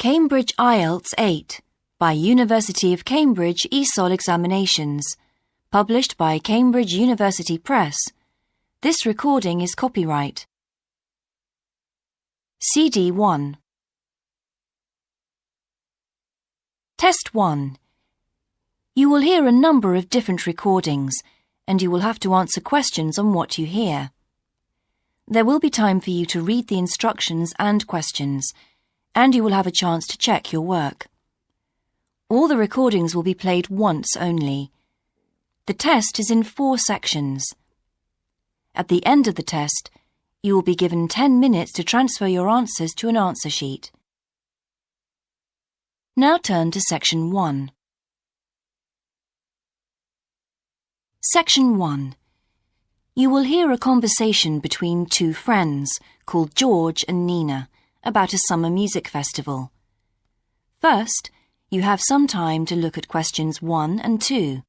Cambridge IELTS 8 by University of Cambridge ESOL Examinations, published by Cambridge University Press. This recording is copyright. CD 1. Test 1. You will hear a number of different recordings, and you will have to answer questions on what you hear. There will be time for you to read the instructions and questions, and you will have a chance to check your work. All the recordings will be played once only. The test is in 4 sections. At the end of the test, you will be given 10 minutes to transfer your answers to an answer sheet. Now turn to Section 1. Section 1. You will hear a conversation between 2 friends called George and Nina about a summer music festival. First, you have some time to look at questions 1 and 2.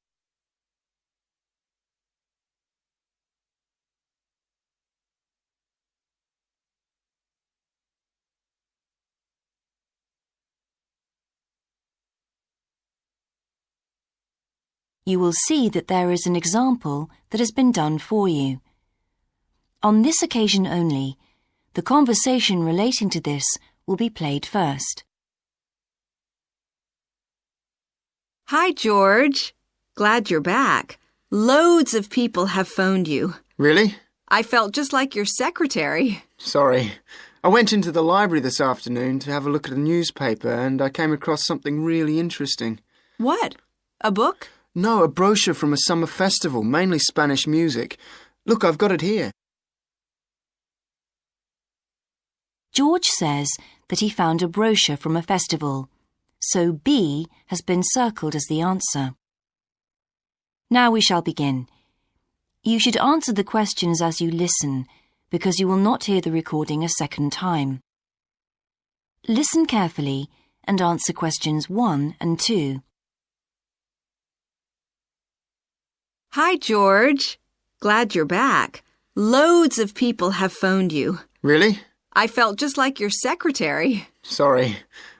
You will see that there is an example that has been done for you. On this occasion only, the conversation relating to this will be played first. Hi, George. Glad you're back. Loads of people have phoned you. Really? I felt just like your secretary. Sorry. I went into the library this afternoon to have a look at a newspaper and I came across something really interesting. What? A book? No, a brochure from a summer festival, mainly Spanish music. Look, I've got it here. George says that he found a brochure from a festival, so B has been circled as the answer. Now we shall begin. You should answer the questions as you listen, because you will not hear the recording a second time. Listen carefully and answer questions 1 and 2. Hi, George. Glad you're back. Loads of people have phoned you. Really? I felt just like your secretary. Sorry.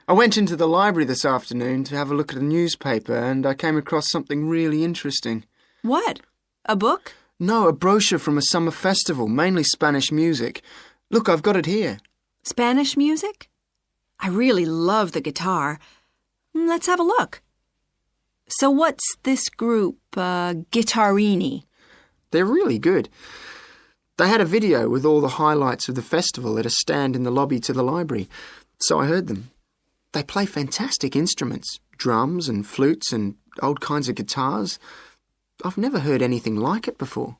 I went into the library this afternoon to have a look at a newspaper and I came across something really interesting. What? A book? No, a brochure from a summer festival, mainly Spanish music. Look, I've got it here. Spanish music? I really love the guitar. Let's have a look. So what's this group, Guittarini? They're really good. They had a video with all the highlights of the festival at a stand in the lobby to the library, so I heard them. They play fantastic instruments, drums and flutes and old kinds of guitars. I've never heard anything like it before.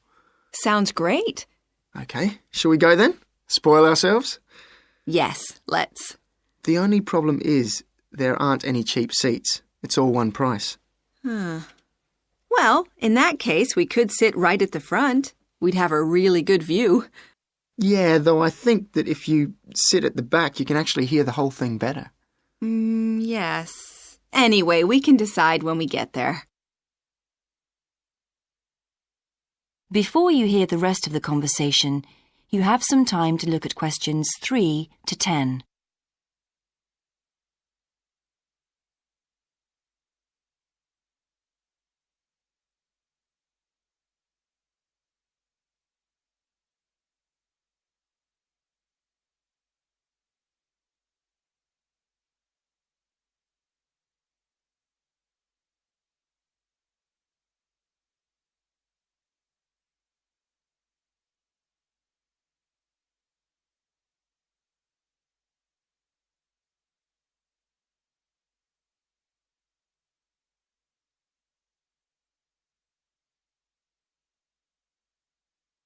Sounds great. Okay, shall we go then? Spoil ourselves? Yes, let's. The only problem is there aren't any cheap seats. It's all one price. Well, in that case, we could sit right at the front. We'd have a really good view. Yeah, though I think that if you sit at the back, you can actually hear the whole thing better. Yes. Anyway, we can decide when we get there. Before you hear the rest of the conversation, you have some time to look at questions 3 to 10.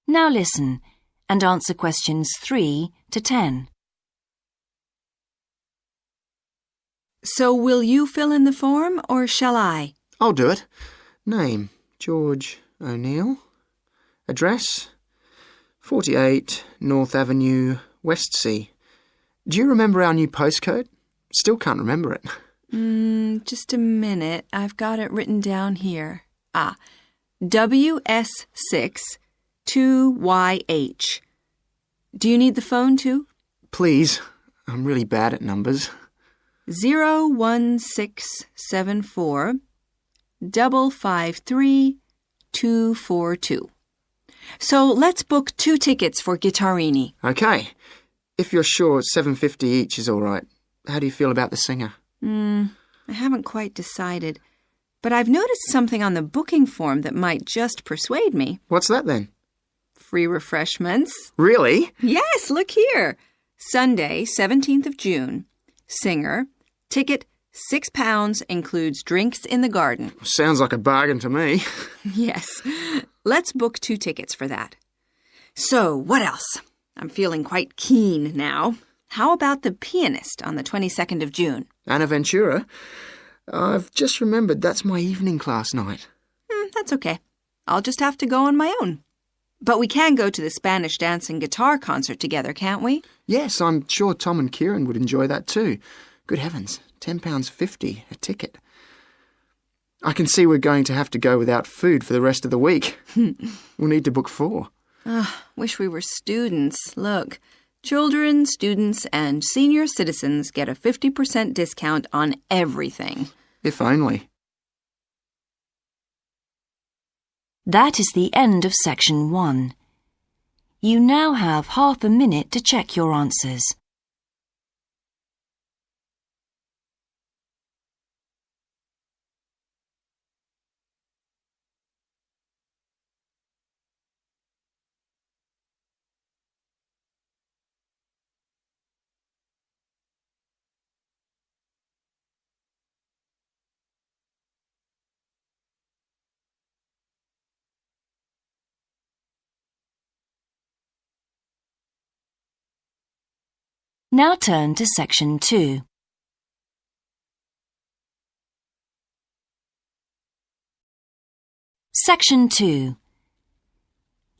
Now listen and answer questions 3 to 10. So will you fill in the form or shall I? I'll do it. Name, George O'Neill. Address, 48 North Avenue, Westsea. Do you remember our new postcode? Still can't remember it. Just a minute. I've got it written down here. WS6 2YH. Do you need the phone too? Please. I'm really bad at numbers. 01674 553 242. So let's book 2 tickets for Guitarini. Okay. If you're sure $7.50 each is all right, how do you feel about the singer? I haven't quite decided, but I've noticed something on the booking form that might just persuade me. What's that then? Free refreshments. Really? Yes, look here. Sunday, 17th of June. Singer. Ticket, £6, includes drinks in the garden. Sounds like a bargain to me. Yes. Let's book 2 tickets for that. So, what else? I'm feeling quite keen now. How about the pianist on the 22nd of June? Anna Ventura? I've just remembered that's my evening class night. That's okay. I'll just have to go on my own. But we can go to the Spanish dance and guitar concert together, can't we? Yes, I'm sure Tom and Kieran would enjoy that too. Good heavens, £10.50 a ticket. I can see we're going to have to go without food for the rest of the week. We'll need to book 4. Wish we were students. Look, children, students, and senior citizens get a 50% discount on everything. If only. That is the end of section 1. You now have half a minute to check your answers. Now turn to section 2. Section 2.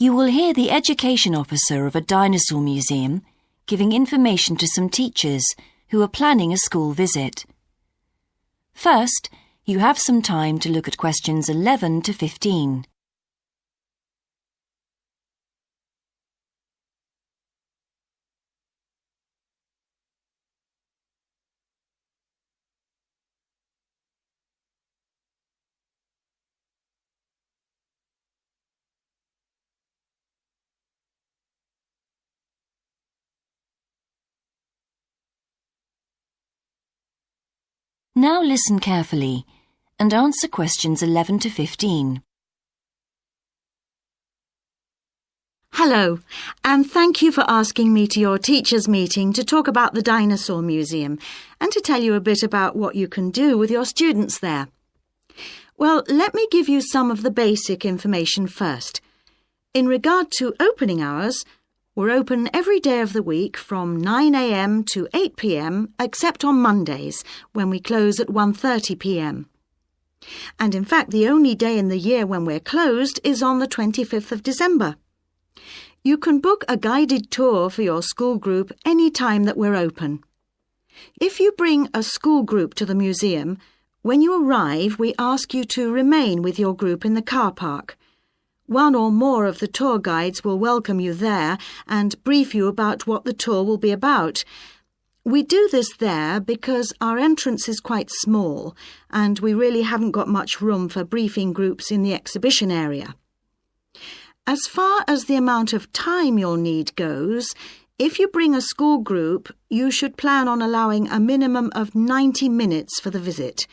You will hear the education officer of a dinosaur museum giving information to some teachers who are planning a school visit. First, you have some time to look at questions 11 to 15. Now listen carefully and answer questions 11 to 15. Hello, and thank you for asking me to your teachers' meeting to talk about the Dinosaur Museum and to tell you a bit about what you can do with your students there. Well, let me give you some of the basic information first. In regard to opening hours, we're open every day of the week from 9 a.m. to 8 p.m. except on Mondays, when we close at 1:30 p.m. And in fact, the only day in the year when we're closed is on the 25th of December. You can book a guided tour for your school group any time that we're open. If you bring a school group to the museum, when you arrive, we ask you to remain with your group in the car park. One or more of the tour guides will welcome you there and brief you about what the tour will be about. We do this there because our entrance is quite small and we really haven't got much room for briefing groups in the exhibition area. As far as the amount of time you'll need goes, if you bring a school group, you should plan on allowing a minimum of 90 minutes for the visit.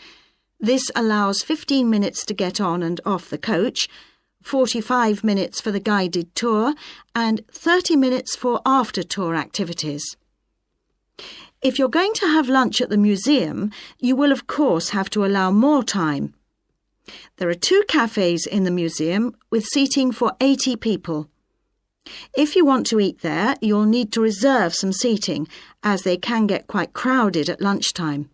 This allows 15 minutes to get on and off the coach, 45 minutes for the guided tour, and 30 minutes for after-tour activities. If you're going to have lunch at the museum, you will of course have to allow more time. There are 2 cafes in the museum with seating for 80 people. If you want to eat there, you'll need to reserve some seating, as they can get quite crowded at lunchtime.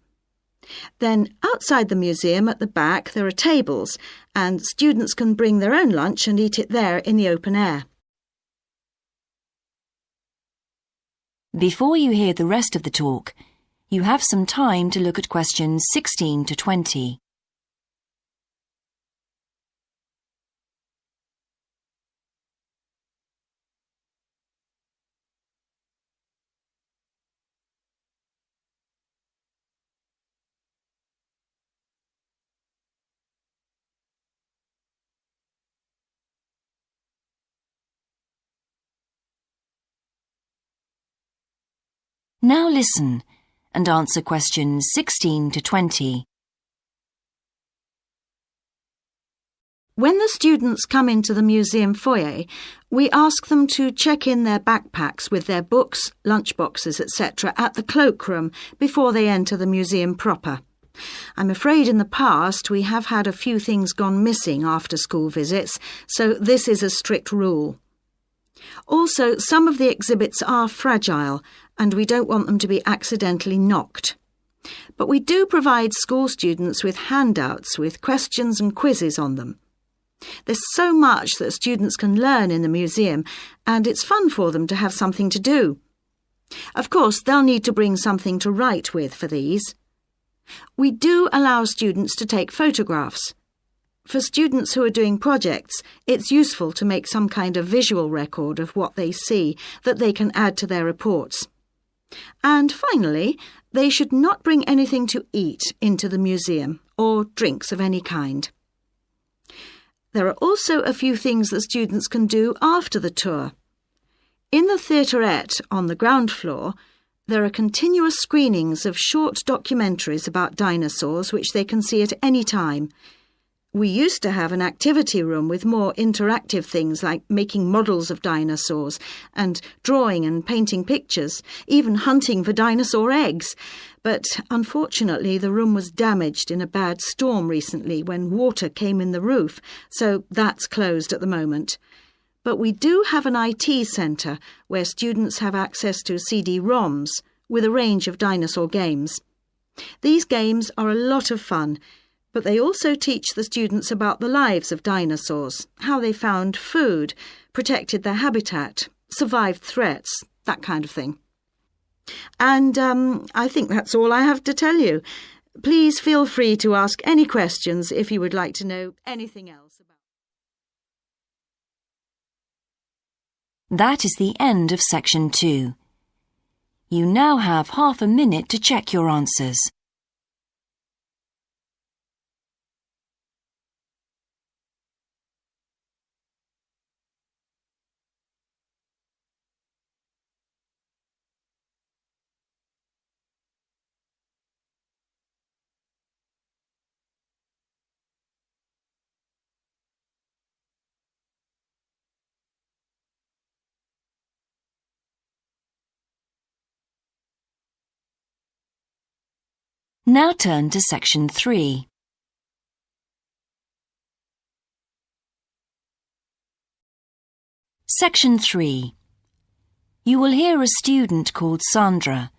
Then, outside the museum at the back, there are tables, and students can bring their own lunch and eat it there in the open air. Before you hear the rest of the talk, you have some time to look at questions 16 to 20. Now listen and answer questions 16 to 20. When the students come into the museum foyer, we ask them to check in their backpacks with their books, lunchboxes, etc. at the cloakroom before they enter the museum proper. I'm afraid in the past we have had a few things gone missing after school visits, so this is a strict rule. Also, some of the exhibits are fragile and we don't want them to be accidentally knocked. But we do provide school students with handouts with questions and quizzes on them. There's so much that students can learn in the museum, and it's fun for them to have something to do. Of course, they'll need to bring something to write with for these. We do allow students to take photographs. For students who are doing projects, it's useful to make some kind of visual record of what they see that they can add to their reports. And finally, they should not bring anything to eat into the museum or drinks of any kind. There are also a few things that students can do after the tour. In the theaterette on the ground floor, there are continuous screenings of short documentaries about dinosaurs which they can see at any time. We used to have an activity room with more interactive things like making models of dinosaurs and drawing and painting pictures, even hunting for dinosaur eggs. But unfortunately, the room was damaged in a bad storm recently when water came in the roof, so that's closed at the moment. But we do have an IT centre where students have access to CD-ROMs with a range of dinosaur games. These games are a lot of fun, but they also teach the students about the lives of dinosaurs, how they found food, protected their habitat, survived threats, that kind of thing. And I think that's all I have to tell you. Please feel free to ask any questions if you would like to know anything else about. That is the end of section 2. You now have half a minute to check your answers. Now turn to section 3. Section 3. You will hear a student called Sandra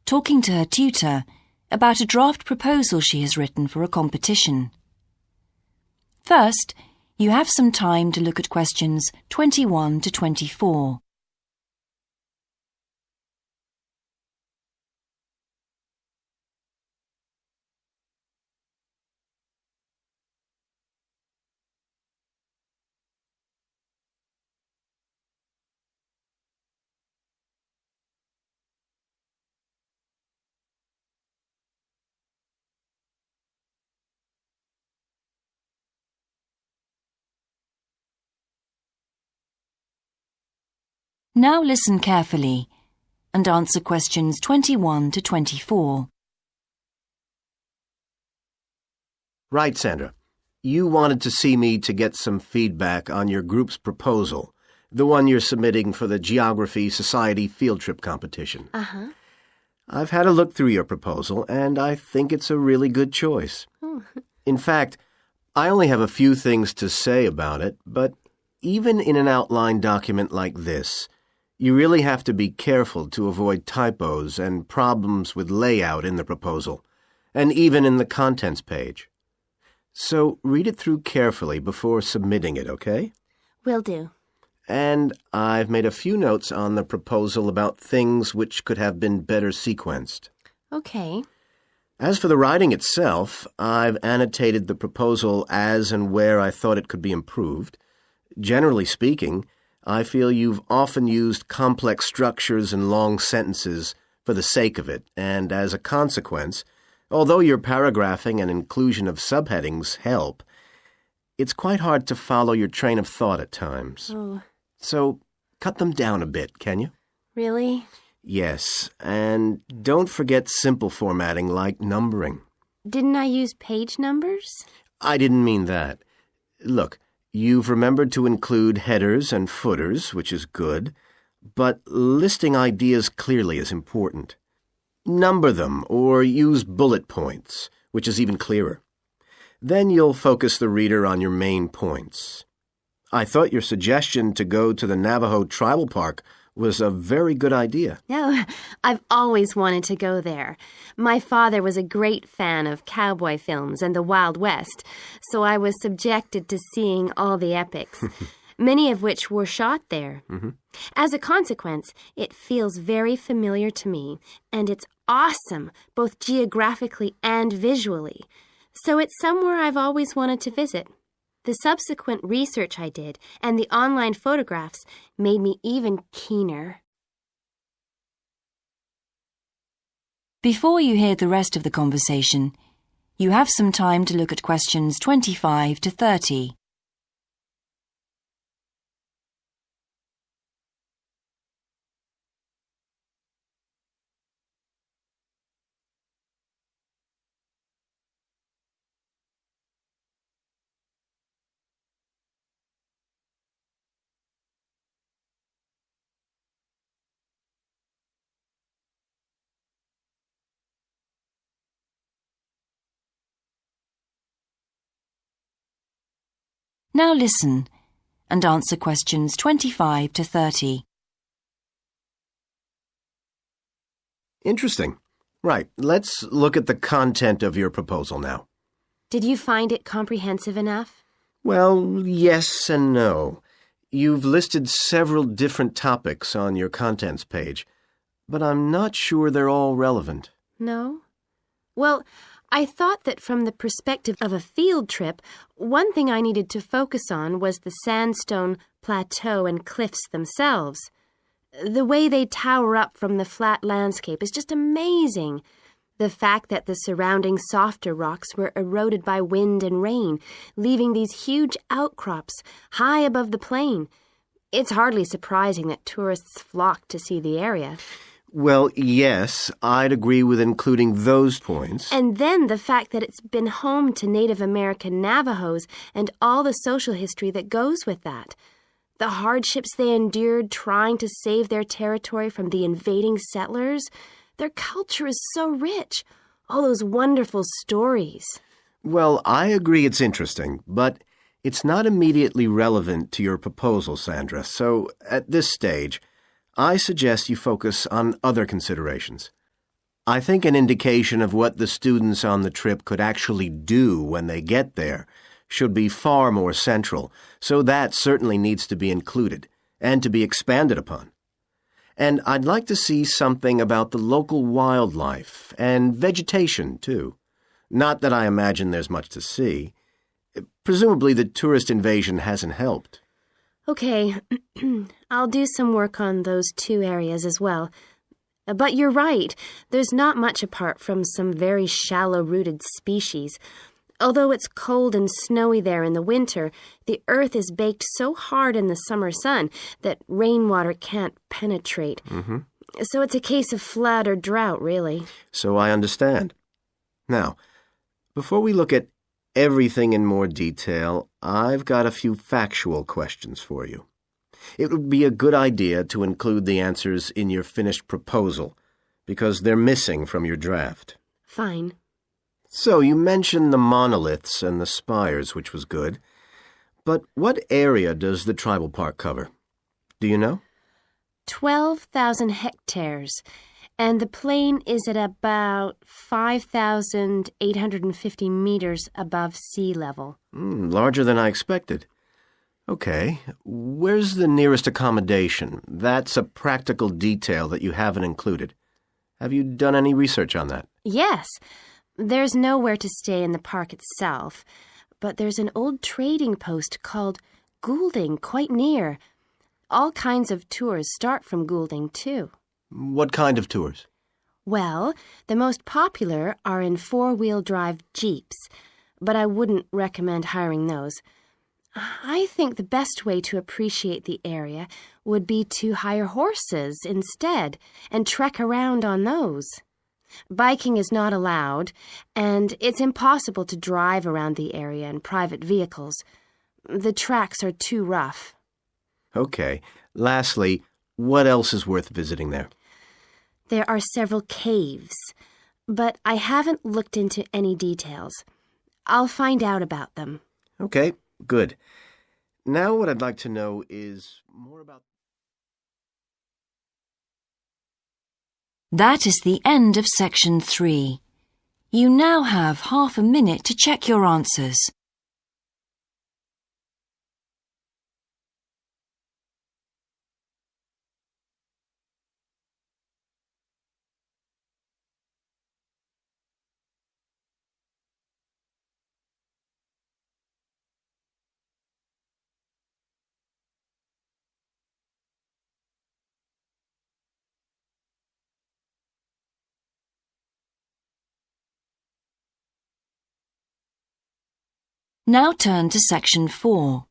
talking to her tutor about a draft proposal she has written for a competition. First, you have some time to look at questions 21 to 24. Now listen carefully and answer questions 21 to 24. Right, Sandra. You wanted to see me to get some feedback on your group's proposal, the one you're submitting for the Geography Society field trip competition. Uh-huh. I've had a look through your proposal, and I think it's a really good choice. Oh. In fact, I only have a few things to say about it, but even in an outline document like this, you really have to be careful to avoid typos and problems with layout in the proposal, and even in the contents page. So read it through carefully before submitting it, okay? Will do. And I've made a few notes on the proposal about things which could have been better sequenced. Okay. As for the writing itself, I've annotated the proposal as and where I thought it could be improved. Generally speaking, I feel you've often used complex structures and long sentences for the sake of it, and as a consequence, although your paragraphing and inclusion of subheadings help, it's quite hard to follow your train of thought at times. Oh, So cut them down a bit, can you? really? Yes, and don't forget simple formatting like numbering. Didn't I use page numbers? I didn't mean that. Look, you've remembered to include headers and footers, which is good, but listing ideas clearly is important. Number them or use bullet points, which is even clearer. Then you'll focus the reader on your main points. I thought your suggestion to go to the Navajo Tribal Park was a very good idea. No, I've always wanted to go there. My father was a great fan of cowboy films and the Wild West, so I was subjected to seeing all the epics, many of which were shot there. As a consequence, it feels very familiar to me, and it's awesome, both geographically and visually. So it's somewhere I've always wanted to visit. The subsequent research I did and the online photographs made me even keener. Before you hear the rest of the conversation, you have some time to look at questions 25 to 30. Now listen and answer questions 25 to 30. Interesting. Right, let's look at the content of your proposal now. Did you find it comprehensive enough? Well, yes and no. You've listed several different topics on your contents page, but I'm not sure they're all relevant. No? Well, I thought that from the perspective of a field trip, one thing I needed to focus on was the sandstone plateau and cliffs themselves. The way they tower up from the flat landscape is just amazing. The fact that the surrounding softer rocks were eroded by wind and rain, leaving these huge outcrops high above the plain. It's hardly surprising that tourists flock to see the area. Well, yes, I'd agree with including those points. And then the fact that it's been home to Native American Navajos and all the social history that goes with that. The hardships they endured trying to save their territory from the invading settlers. Their culture is so rich. All those wonderful stories. Well, I agree it's interesting, but it's not immediately relevant to your proposal, Sandra. So, at this stage, I suggest you focus on other considerations. I think an indication of what the students on the trip could actually do when they get there should be far more central, so that certainly needs to be included and to be expanded upon. And I'd like to see something about the local wildlife and vegetation, too. Not that I imagine there's much to see. Presumably the tourist invasion hasn't helped. Okay, I'll do some work on those two areas as well. But you're right, there's not much apart from some very shallow-rooted species. Although it's cold and snowy there in the winter, the earth is baked so hard in the summer sun that rainwater can't penetrate. So it's a case of flood or drought, really. So I understand. Now, before we look at everything in more detail, I've got a few factual questions for you. It would be a good idea to include the answers in your finished proposal, because they're missing from your draft. Fine. So you mentioned the monoliths and the spires, which was good. But what area does the tribal park cover? Do you know? 12,000 hectares, and the plain is at about 5,850 meters above sea level. Larger than I expected. Okay, where's the nearest accommodation? That's a practical detail that you haven't included. Have you done any research on that? Yes, there's nowhere to stay in the park itself, but there's an old trading post called Goulding quite near. All kinds of tours start from Goulding, too. What kind of tours? Well, the most popular are in four-wheel drive Jeeps, but I wouldn't recommend hiring those. I think the best way to appreciate the area would be to hire horses instead and trek around on those. Biking is not allowed, and it's impossible to drive around the area in private vehicles. The tracks are too rough. Okay. Lastly, what else is worth visiting there? There are several caves, but I haven't looked into any details. I'll find out about them. Okay, good. Now what I'd like to know is more about... That is the end of section 3. You now have half a minute to check your answers. Now turn to section 4.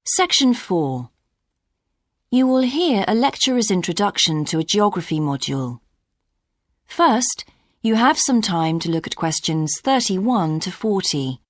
Section 4. You will hear a lecturer's introduction to a geography module. First, you have some time to look at questions 31 to 40.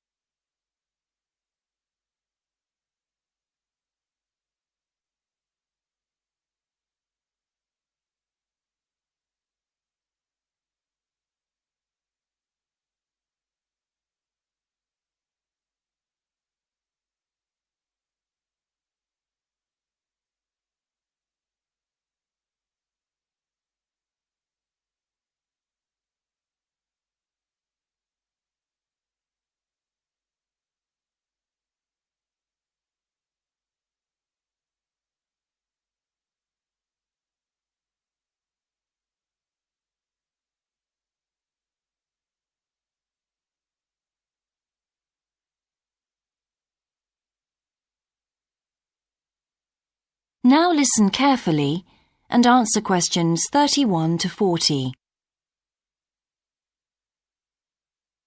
Now listen carefully and answer questions 31 to 40.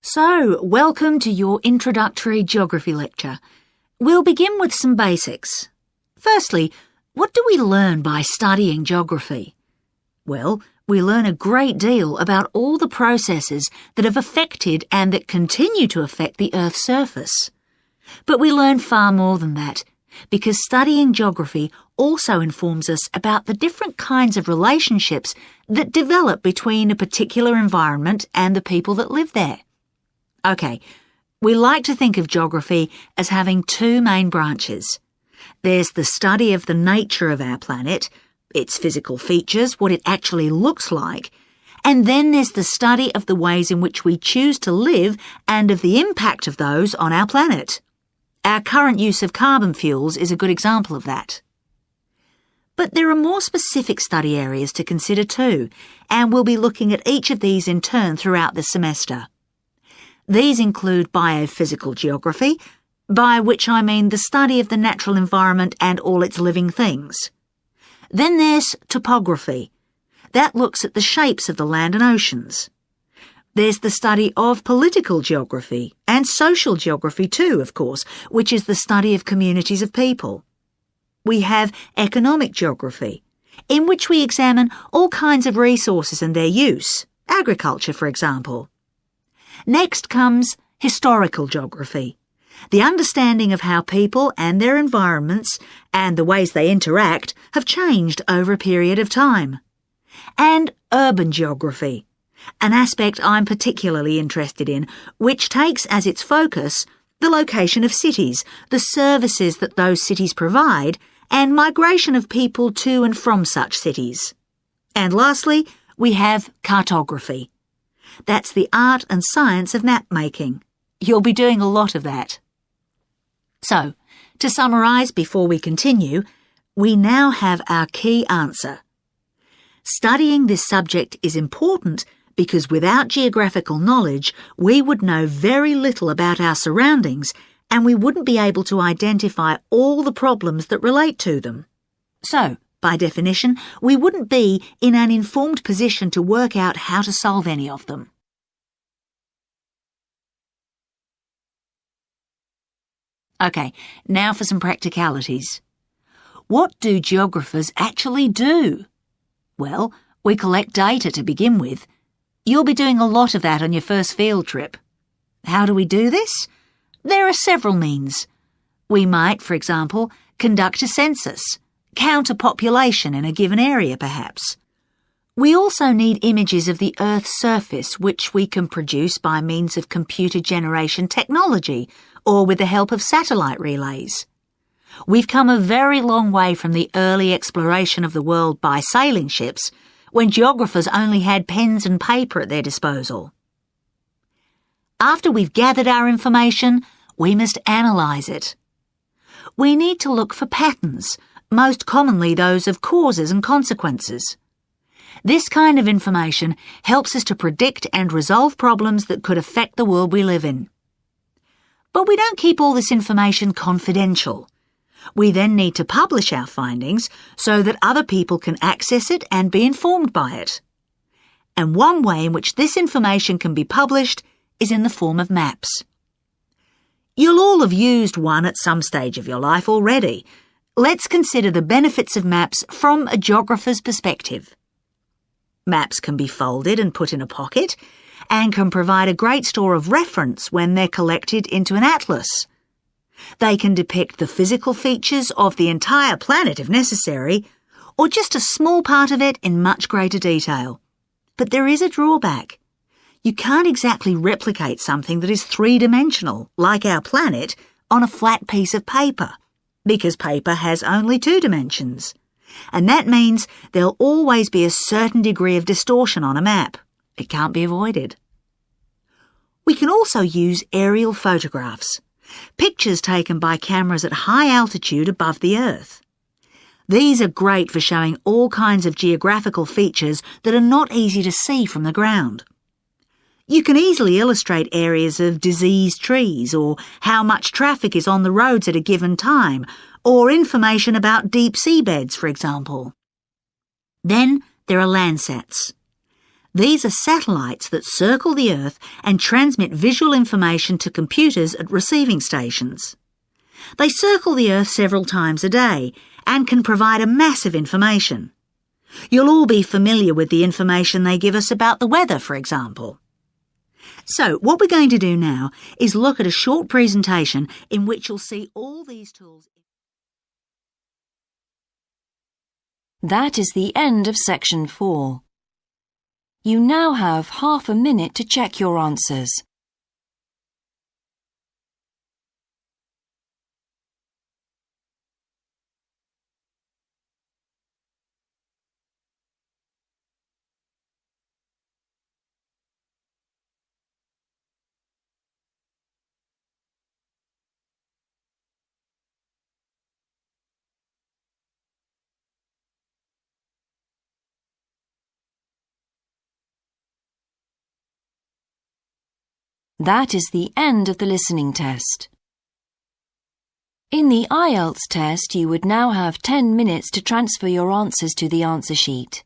So, welcome to your introductory geography lecture. We'll begin with some basics. Firstly, what do we learn by studying geography? Well, we learn a great deal about all the processes that have affected and that continue to affect the Earth's surface. But we learn far more than that, because studying geography also informs us about the different kinds of relationships that develop between a particular environment and the people that live there. Okay, we like to think of geography as having two main branches. There's the study of the nature of our planet, its physical features, what it actually looks like, and then there's the study of the ways in which we choose to live and of the impact of those on our planet. Our current use of carbon fuels is a good example of that. But there are more specific study areas to consider too, and we'll be looking at each of these in turn throughout the semester. These include biophysical geography, by which I mean the study of the natural environment and all its living things. Then there's topography. That looks at the shapes of the land and oceans. There's the study of political geography, and social geography too, of course, which is the study of communities of people. We have economic geography, in which we examine all kinds of resources and their use, agriculture, for example. Next comes historical geography, the understanding of how people and their environments and the ways they interact have changed over a period of time. And urban geography, an aspect I'm particularly interested in, which takes as its focus the location of cities, the services that those cities provide, and migration of people to and from such cities. And lastly, we have cartography. That's the art and science of map making. You'll be doing a lot of that. So, to summarise before we continue, we now have our key answer. Studying this subject is important because without geographical knowledge, we would know very little about our surroundings and we wouldn't be able to identify all the problems that relate to them. So, by definition, we wouldn't be in an informed position to work out how to solve any of them. OK, now for some practicalities. What do geographers actually do? Well, we collect data to begin with. You'll be doing a lot of that on your first field trip. How do we do this? There are several means. We might, for example, conduct a census, count a population in a given area perhaps. We also need images of the Earth's surface which we can produce by means of computer generation technology or with the help of satellite relays. We've come a very long way from the early exploration of the world by sailing ships, when geographers only had pens and paper at their disposal. After we've gathered our information, we must analyse it. We need to look for patterns, most commonly those of causes and consequences. This kind of information helps us to predict and resolve problems that could affect the world we live in. But we don't keep all this information confidential. We then need to publish our findings so that other people can access it and be informed by it. And one way in which this information can be published is in the form of maps. You'll all have used one at some stage of your life already. Let's consider the benefits of maps from a geographer's perspective. Maps can be folded and put in a pocket and can provide a great store of reference when they're collected into an atlas. They can depict the physical features of the entire planet if necessary, or just a small part of it in much greater detail. But there is a drawback. You can't exactly replicate something that is three-dimensional, like our planet, on a flat piece of paper, because paper has only 2 dimensions. And that means there'll always be a certain degree of distortion on a map. It can't be avoided. We can also use aerial photographs, pictures taken by cameras at high altitude above the Earth. These are great for showing all kinds of geographical features that are not easy to see from the ground. You can easily illustrate areas of diseased trees, or how much traffic is on the roads at a given time, or information about deep seabeds, for example. Then there are Landsats. These are satellites that circle the Earth and transmit visual information to computers at receiving stations. They circle the Earth several times a day and can provide a massive information. You'll all be familiar with the information they give us about the weather, for example. So what we're going to do now is look at a short presentation in which you'll see all these tools. That is the end of section 4. You now have half a minute to check your answers. That is the end of the listening test. In the IELTS test, you would now have 10 minutes to transfer your answers to the answer sheet.